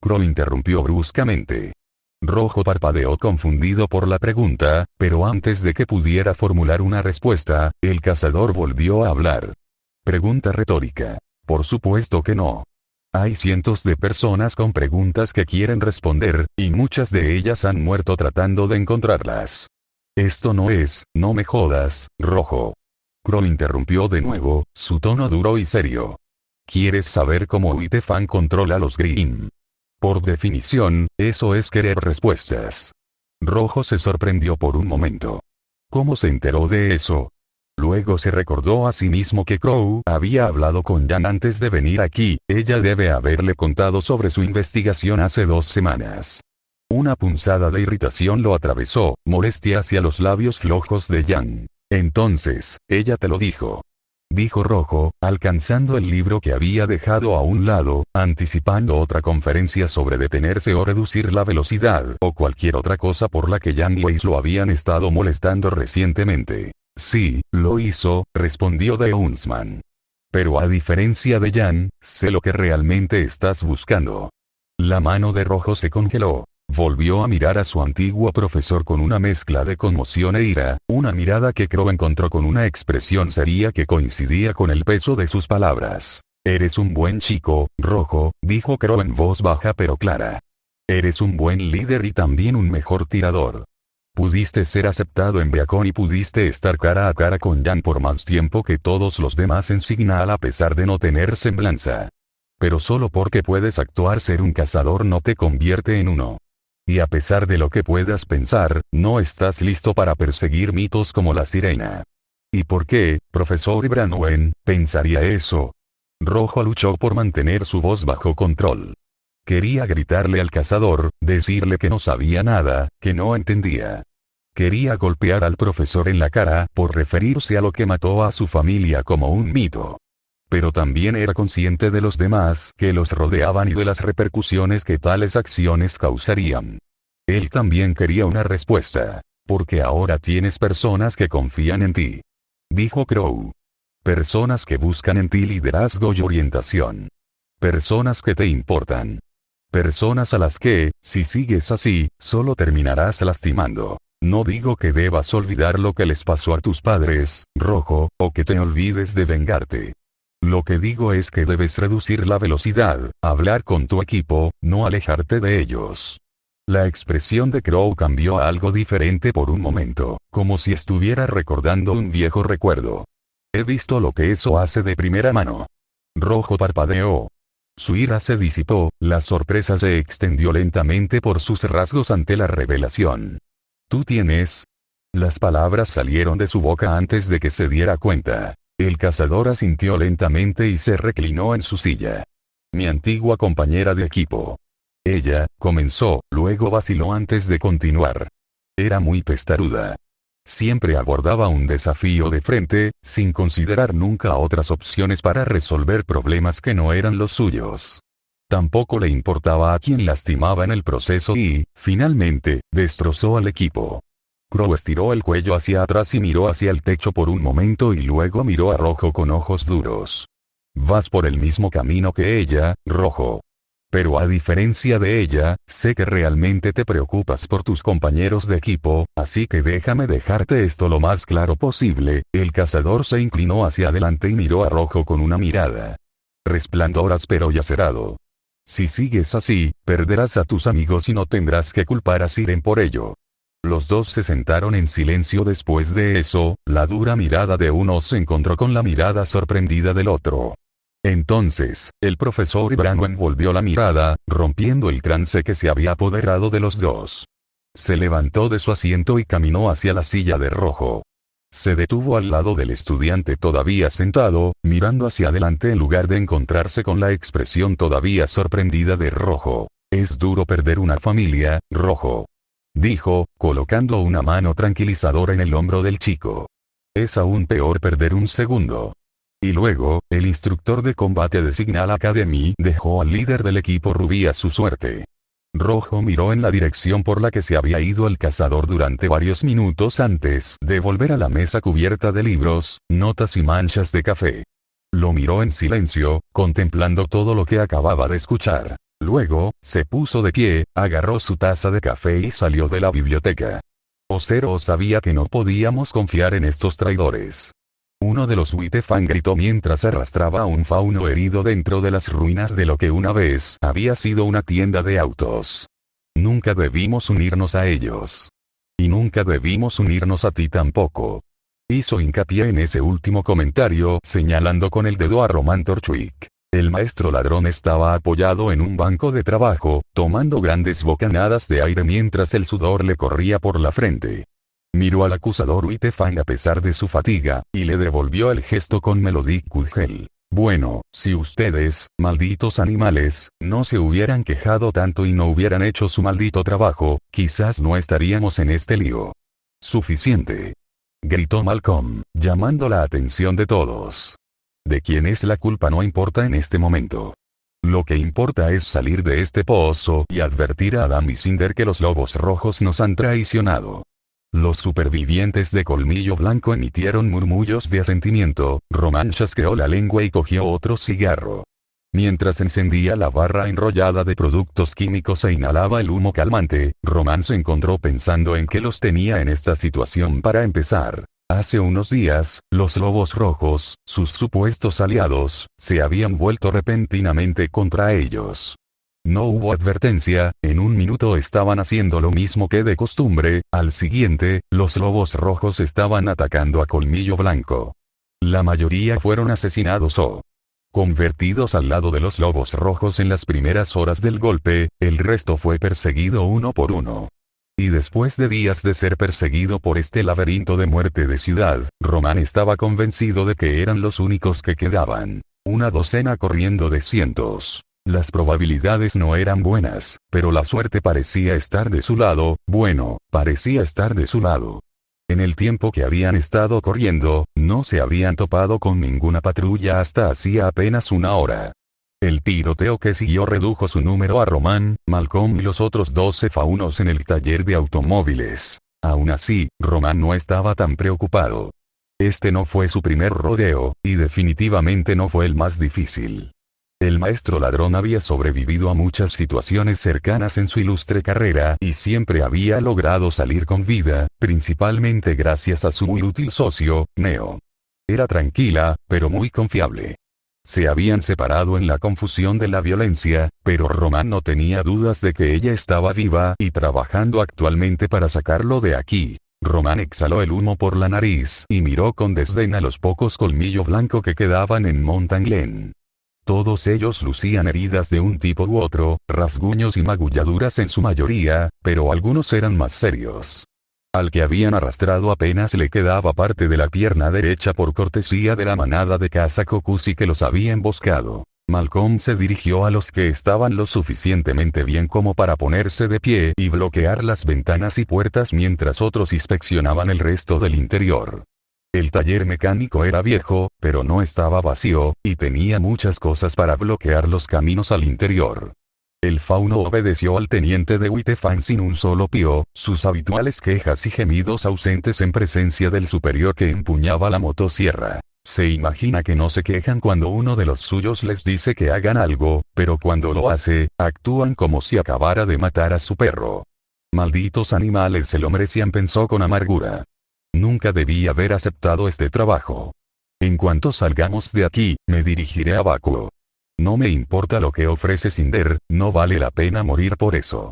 [SPEAKER 1] Crow interrumpió bruscamente. Rojo parpadeó confundido por la pregunta, pero antes de que pudiera formular una respuesta, el cazador volvió a hablar. Pregunta retórica. Por supuesto que no. Hay cientos de personas con preguntas que quieren responder, y muchas de ellas han muerto tratando de encontrarlas. Esto no me jodas, Rojo. Crow interrumpió de nuevo, su tono duro y serio. ¿Quieres saber cómo Wittefang controla a los Grimm? Por definición, eso es querer respuestas. Rojo se sorprendió por un momento. ¿Cómo se enteró de eso? Luego se recordó a sí mismo que Crow había hablado con Jan antes de venir aquí. Ella debe haberle contado sobre su investigación hace 2 semanas. Una punzada de irritación lo atravesó, molestia hacia los labios flojos de Jan. Entonces, ella te lo dijo. Dijo Rojo, alcanzando el libro que había dejado a un lado, anticipando otra conferencia sobre detenerse o reducir la velocidad o cualquier otra cosa por la que Jan y Weiss lo habían estado molestando recientemente. Sí, lo hizo, respondió de Huntsman. Pero a diferencia de Jan, sé lo que realmente estás buscando. La mano de Rojo se congeló. Volvió a mirar a su antiguo profesor con una mezcla de conmoción e ira, una mirada que Crow encontró con una expresión seria que coincidía con el peso de sus palabras. Eres un buen chico, Rojo, dijo Crow en voz baja pero clara. Eres un buen líder y también un mejor tirador. Pudiste ser aceptado en Beacon y pudiste estar cara a cara con Jan por más tiempo que todos los demás en Signal a pesar de no tener semblanza. Pero solo porque puedes actuar ser un cazador no te convierte en uno. Y a pesar de lo que puedas pensar, no estás listo para perseguir mitos como la sirena. ¿Y por qué, profesor Branwen, pensaría eso? Rojo luchó por mantener su voz bajo control. Quería gritarle al cazador, decirle que no sabía nada, que no entendía. Quería golpear al profesor en la cara por referirse a lo que mató a su familia como un mito. Pero también era consciente de los demás que los rodeaban y de las repercusiones que tales acciones causarían. Él también quería una respuesta, porque ahora tienes personas que confían en ti. Dijo Crow. Personas que buscan en ti liderazgo y orientación. Personas que te importan. Personas a las que, si sigues así, solo terminarás lastimando. No digo que debas olvidar lo que les pasó a tus padres, Rojo, o que te olvides de vengarte. Lo que digo es que debes reducir la velocidad, hablar con tu equipo, no alejarte de ellos. La expresión de Crow cambió a algo diferente por un momento, como si estuviera recordando un viejo recuerdo. He visto lo que eso hace de primera mano. Rojo parpadeó. Su ira se disipó, la sorpresa se extendió lentamente por sus rasgos ante la revelación. ¿Tú tienes? Las palabras salieron de su boca antes de que se diera cuenta. El cazador asintió lentamente y se reclinó en su silla. Mi antigua compañera de equipo. Ella, comenzó, luego vaciló antes de continuar. Era muy testaruda. Siempre abordaba un desafío de frente, sin considerar nunca otras opciones para resolver problemas que no eran los suyos. Tampoco le importaba a quien lastimaba en el proceso y, finalmente, destrozó al equipo. Crow estiró el cuello hacia atrás y miró hacia el techo por un momento y luego miró a Rojo con ojos duros. Vas por el mismo camino que ella, Rojo. Pero a diferencia de ella, sé que realmente te preocupas por tus compañeros de equipo, así que déjame dejarte esto lo más claro posible. El cazador se inclinó hacia adelante y miró a Rojo con una mirada. Resplandor áspero y acerado. Si sigues así, perderás a tus amigos y no tendrás que culpar a Siren por ello. Los dos se sentaron en silencio después de eso, la dura mirada de uno se encontró con la mirada sorprendida del otro. Entonces, el profesor Branwen volvió la mirada, rompiendo el trance que se había apoderado de los dos. Se levantó de su asiento y caminó hacia la silla de Rojo. Se detuvo al lado del estudiante todavía sentado, mirando hacia adelante en lugar de encontrarse con la expresión todavía sorprendida de Rojo. Es duro perder una familia, Rojo. Dijo, colocando una mano tranquilizadora en el hombro del chico. Es aún peor perder un segundo. Y luego, el instructor de combate de Signal Academy dejó al líder del equipo Rubí a su suerte. Rojo miró en la dirección por la que se había ido el cazador durante varios minutos antes de volver a la mesa cubierta de libros, notas y manchas de café. Lo miró en silencio, contemplando todo lo que acababa de escuchar. Luego, se puso de pie, agarró su taza de café y salió de la biblioteca. Ocero sabía que no podíamos confiar en estos traidores. Uno de los Witefang gritó mientras arrastraba a un fauno herido dentro de las ruinas de lo que una vez había sido una tienda de autos. Nunca debimos unirnos a ellos. Y nunca debimos unirnos a ti tampoco. Hizo hincapié en ese último comentario, señalando con el dedo a Roman Torchwick. El maestro ladrón estaba apoyado en un banco de trabajo, tomando grandes bocanadas de aire mientras el sudor le corría por la frente. Miró al acusador Witefang a pesar de su fatiga, y le devolvió el gesto con Melodic Kudgel. Bueno, si ustedes, malditos animales, no se hubieran quejado tanto y no hubieran hecho su maldito trabajo, quizás no estaríamos en este lío. Suficiente. Gritó Malcolm, llamando la atención de todos. De quién es la culpa no importa en este momento. Lo que importa es salir de este pozo y advertir a Adam y Cinder que los lobos rojos nos han traicionado. Los supervivientes de Colmillo Blanco emitieron murmullos de asentimiento. Roman chasqueó la lengua y cogió otro cigarro. Mientras encendía la barra enrollada de productos químicos e inhalaba el humo calmante, Roman se encontró pensando en qué los tenía en esta situación para empezar. Hace unos días, los lobos rojos, sus supuestos aliados, se habían vuelto repentinamente contra ellos. No hubo advertencia, en un minuto estaban haciendo lo mismo que de costumbre, al siguiente, los lobos rojos estaban atacando a Colmillo Blanco. La mayoría fueron asesinados o convertidos al lado de los lobos rojos en las primeras horas del golpe, el resto fue perseguido uno por uno. Y después de días de ser perseguido por este laberinto de muerte de ciudad, Roman estaba convencido de que eran los únicos que quedaban. Una docena corriendo de cientos. Las probabilidades no eran buenas, pero la suerte parecía estar de su lado, parecía estar de su lado. En el tiempo que habían estado corriendo, no se habían topado con ninguna patrulla hasta hacía apenas una hora. El tiroteo que siguió redujo su número a Roman, Malcolm y los otros 12 faunos en el taller de automóviles. Aún así, Roman no estaba tan preocupado. Este no fue su primer rodeo, y definitivamente no fue el más difícil. El maestro ladrón había sobrevivido a muchas situaciones cercanas en su ilustre carrera y siempre había logrado salir con vida, principalmente gracias a su muy útil socio, Neo. Era tranquila, pero muy confiable. Se habían separado en la confusión de la violencia, pero Román no tenía dudas de que ella estaba viva y trabajando actualmente para sacarlo de aquí. Román exhaló el humo por la nariz y miró con desdén a los pocos colmillos blancos que quedaban en Mountain Glen. Todos ellos lucían heridas de un tipo u otro, rasguños y magulladuras en su mayoría, pero algunos eran más serios. Al que habían arrastrado apenas le quedaba parte de la pierna derecha por cortesía de la manada de caza Kokusi que los había emboscado. Malcolm se dirigió a los que estaban lo suficientemente bien como para ponerse de pie y bloquear las ventanas y puertas mientras otros inspeccionaban el resto del interior. El taller mecánico era viejo, pero no estaba vacío, y tenía muchas cosas para bloquear los caminos al interior. El fauno obedeció al teniente de Whitefang sin un solo pío, sus habituales quejas y gemidos ausentes en presencia del superior que empuñaba la motosierra. Se imagina que no se quejan cuando uno de los suyos les dice que hagan algo, pero cuando lo hace, actúan como si acabara de matar a su perro. Malditos animales, se lo merecían, pensó con amargura. Nunca debí haber aceptado este trabajo. En cuanto salgamos de aquí, me dirigiré a Bakuo. No me importa lo que ofrece Cinder, no vale la pena morir por eso.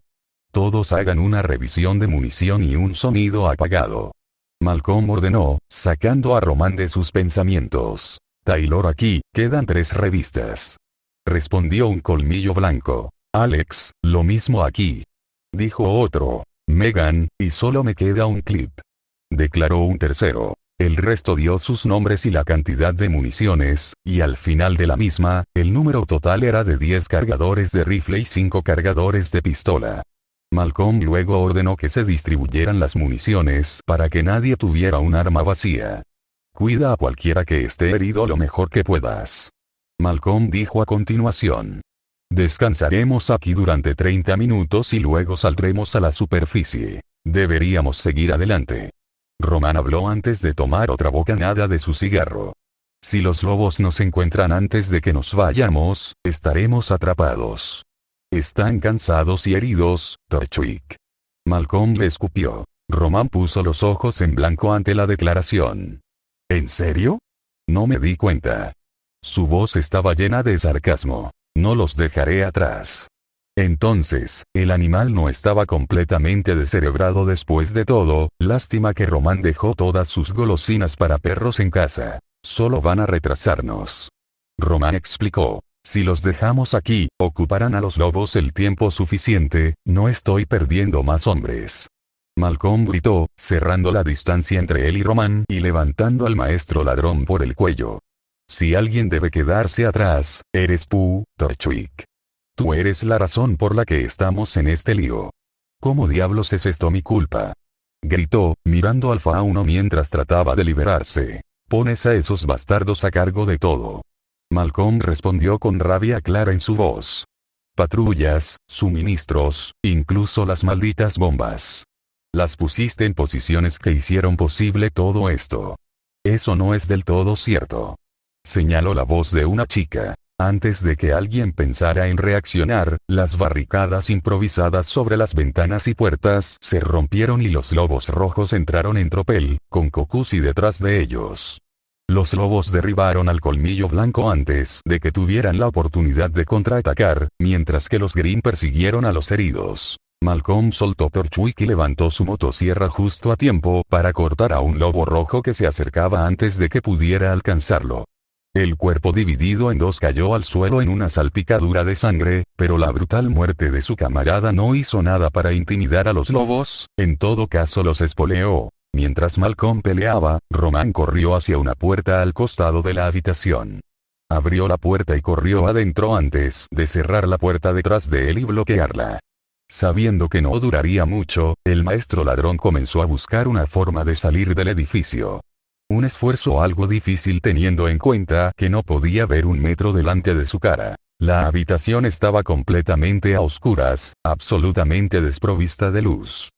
[SPEAKER 1] Todos hagan una revisión de munición y un sonido apagado. Malcolm ordenó, sacando a Román de sus pensamientos. Taylor, aquí, quedan 3 revistas. Respondió un colmillo blanco. Alex, lo mismo aquí. Dijo otro. Megan, y solo me queda un clip. Declaró un tercero. El resto dio sus nombres y la cantidad de municiones, y al final de la misma, el número total era de 10 cargadores de rifle y 5 cargadores de pistola. Malcolm luego ordenó que se distribuyeran las municiones para que nadie tuviera un arma vacía. Cuida a cualquiera que esté herido lo mejor que puedas. Malcolm dijo a continuación. Descansaremos aquí durante 30 minutos y luego saldremos a la superficie. Deberíamos seguir adelante. Román habló antes de tomar otra bocanada de su cigarro. Si los lobos nos encuentran antes de que nos vayamos, estaremos atrapados. ¿Están cansados y heridos, Torchwick? Malcolm le escupió. Román puso los ojos en blanco ante la declaración. ¿En serio? No me di cuenta. Su voz estaba llena de sarcasmo. No los dejaré atrás. Entonces, el animal no estaba completamente descerebrado después de todo, lástima que Román dejó todas sus golosinas para perros en casa. Solo van a retrasarnos. Román explicó. Si los dejamos aquí, ocuparán a los lobos el tiempo suficiente, no estoy perdiendo más hombres. Malcolm gritó, cerrando la distancia entre él y Román y levantando al maestro ladrón por el cuello. Si alguien debe quedarse atrás, eres tú, Torchwick. Tú eres la razón por la que estamos en este lío. ¿Cómo diablos es esto mi culpa? Gritó, mirando al fauno mientras trataba de liberarse. Pones a esos bastardos a cargo de todo. Malcolm respondió con rabia clara en su voz. Patrullas, suministros, incluso las malditas bombas. Las pusiste en posiciones que hicieron posible todo esto. Eso no es del todo cierto. Señaló la voz de una chica. Antes de que alguien pensara en reaccionar, las barricadas improvisadas sobre las ventanas y puertas se rompieron y los lobos rojos entraron en tropel, con Kokusi detrás de ellos. Los lobos derribaron al colmillo blanco antes de que tuvieran la oportunidad de contraatacar, mientras que los Green persiguieron a los heridos. Malcolm soltó Torchwick y levantó su motosierra justo a tiempo para cortar a un lobo rojo que se acercaba antes de que pudiera alcanzarlo. El cuerpo dividido en 2 cayó al suelo en una salpicadura de sangre, pero la brutal muerte de su camarada no hizo nada para intimidar a los lobos, en todo caso los espoleó. Mientras Malcolm peleaba, Román corrió hacia una puerta al costado de la habitación. Abrió la puerta y corrió adentro antes de cerrar la puerta detrás de él y bloquearla. Sabiendo que no duraría mucho, el maestro ladrón comenzó a buscar una forma de salir del edificio. Un esfuerzo algo difícil teniendo en cuenta que no podía ver un metro delante de su cara. La habitación estaba completamente a oscuras, absolutamente desprovista de luz.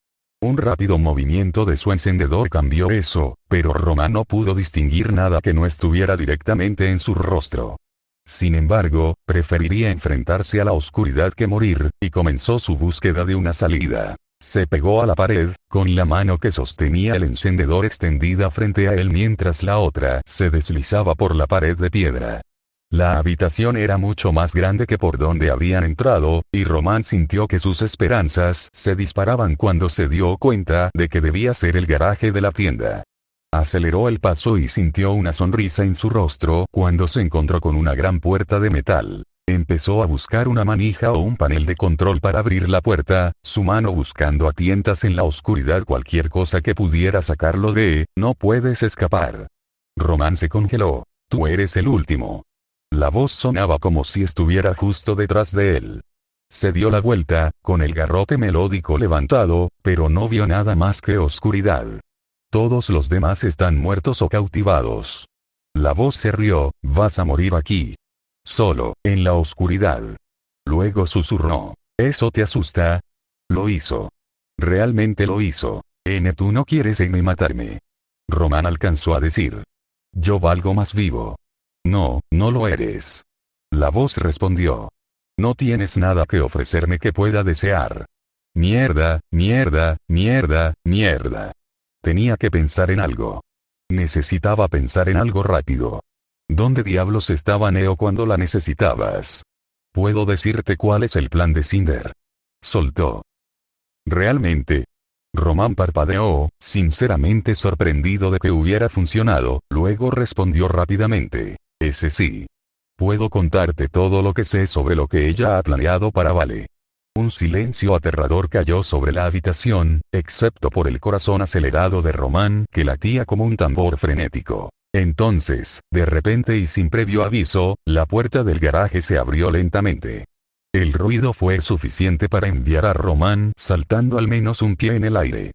[SPEAKER 1] Un rápido movimiento de su encendedor cambió eso, pero Román no pudo distinguir nada que no estuviera directamente en su rostro. Sin embargo, preferiría enfrentarse a la oscuridad que morir, y comenzó su búsqueda de una salida. Se pegó a la pared, con la mano que sostenía el encendedor extendida frente a él mientras la otra se deslizaba por la pared de piedra. La habitación era mucho más grande que por donde habían entrado, y Román sintió que sus esperanzas se disparaban cuando se dio cuenta de que debía ser el garaje de la tienda. Aceleró el paso y sintió una sonrisa en su rostro cuando se encontró con una gran puerta de metal. Empezó a buscar una manija o un panel de control para abrir la puerta, su mano buscando a tientas en la oscuridad cualquier cosa que pudiera sacarlo de, no puedes escapar. Román se congeló. Tú eres el último. La voz sonaba como si estuviera justo detrás de él. Se dio la vuelta, con el garrote melódico levantado, pero no vio nada más que oscuridad. Todos los demás están muertos o cautivados. La voz se rió, vas a morir aquí. Solo, en la oscuridad. Luego susurró. ¿Eso te asusta? Lo hizo. Realmente lo hizo. Tú no quieres matarme. Román alcanzó a decir. Yo valgo más vivo. No, no lo eres. La voz respondió. No tienes nada que ofrecerme que pueda desear. Mierda, mierda, mierda, mierda. Tenía que pensar en algo. Necesitaba pensar en algo rápido. ¿Dónde diablos estaba Neo cuando la necesitabas? Puedo decirte cuál es el plan de Cinder. Soltó. ¿Realmente? Román parpadeó, sinceramente sorprendido de que hubiera funcionado, luego respondió rápidamente. Ese sí. Puedo contarte todo lo que sé sobre lo que ella ha planeado para Vale. Un silencio aterrador cayó sobre la habitación, excepto por el corazón acelerado de Román que latía como un tambor frenético. Entonces, de repente y sin previo aviso, la puerta del garaje se abrió lentamente. El ruido fue suficiente para enviar a Román saltando al menos un pie en el aire.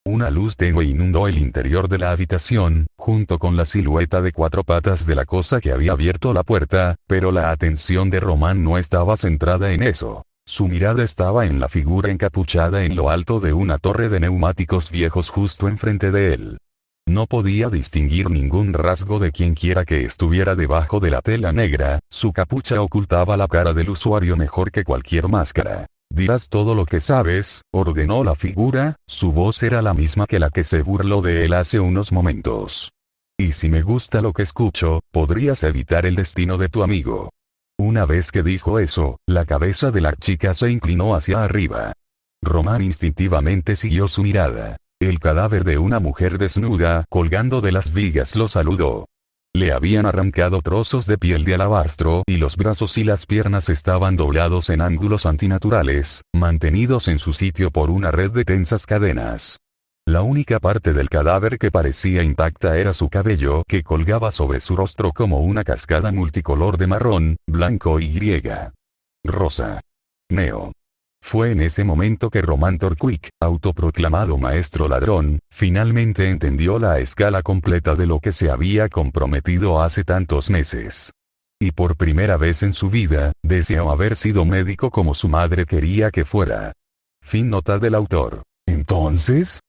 [SPEAKER 1] Una luz tenue inundó el interior de la habitación, junto con la silueta de 4 patas de la cosa que había abierto la puerta, pero la atención de Román no estaba centrada en eso. Su mirada estaba en la figura encapuchada en lo alto de una torre de neumáticos viejos justo enfrente de él. No podía distinguir ningún rasgo de quienquiera que estuviera debajo de la tela negra, su capucha ocultaba la cara del usuario mejor que cualquier máscara. Dirás todo lo que sabes, ordenó la figura, su voz era la misma que la que se burló de él hace unos momentos. Y si me gusta lo que escucho, podrías evitar el destino de tu amigo. Una vez que dijo eso, la cabeza de la chica se inclinó hacia arriba. Román instintivamente siguió su mirada. El cadáver de una mujer desnuda, colgando de las vigas, lo saludó. Le habían arrancado trozos de piel de alabastro y los brazos y las piernas estaban doblados en ángulos antinaturales, mantenidos en su sitio por una red de tensas cadenas. La única parte del cadáver que parecía intacta era su cabello que colgaba sobre su rostro como una cascada multicolor de marrón, blanco y rosa. Neo. Fue en ese momento que Román Torquic, autoproclamado maestro ladrón, finalmente entendió la escala completa de lo que se había comprometido hace tantos meses. Y por primera vez en su vida, deseó haber sido médico como su madre quería que fuera. Fin nota del autor. Entonces,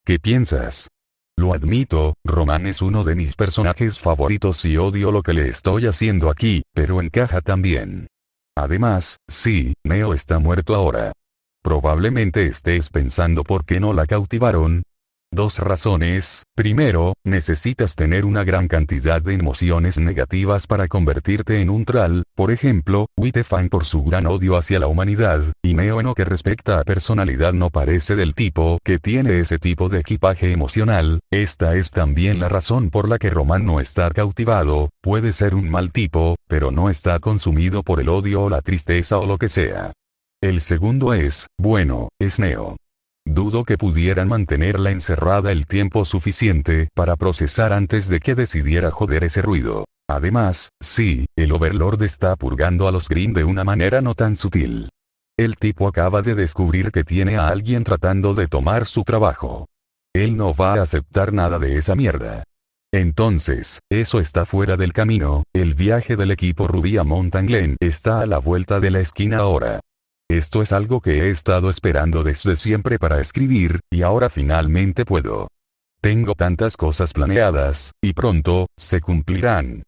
[SPEAKER 1] ¿qué piensas? Lo admito, Román es uno de mis personajes favoritos y odio lo que le estoy haciendo aquí, pero encaja también. Además, sí, Neo está muerto ahora. Probablemente estés pensando por qué no la cautivaron. 2 razones. Primero, necesitas tener una gran cantidad de emociones negativas para convertirte en un Thrall, por ejemplo, Whitefang por su gran odio hacia la humanidad, y Neo en lo que respecta a personalidad no parece del tipo que tiene ese tipo de equipaje emocional. Esta es también la razón por la que Román no está cautivado, puede ser un mal tipo, pero no está consumido por el odio o la tristeza o lo que sea. El segundo es, bueno, es Neo. Dudo que pudieran mantenerla encerrada el tiempo suficiente para procesar antes de que decidiera joder ese ruido. Además, sí, el Overlord está purgando a los Grimm de una manera no tan sutil. El tipo acaba de descubrir que tiene a alguien tratando de tomar su trabajo. Él no va a aceptar nada de esa mierda. Entonces, eso está fuera del camino, el viaje del equipo Ruby a Mountain Glen está a la vuelta de la esquina ahora. Esto es algo que he estado esperando desde siempre para escribir, y ahora finalmente puedo. Tengo tantas cosas planeadas, y pronto, se cumplirán.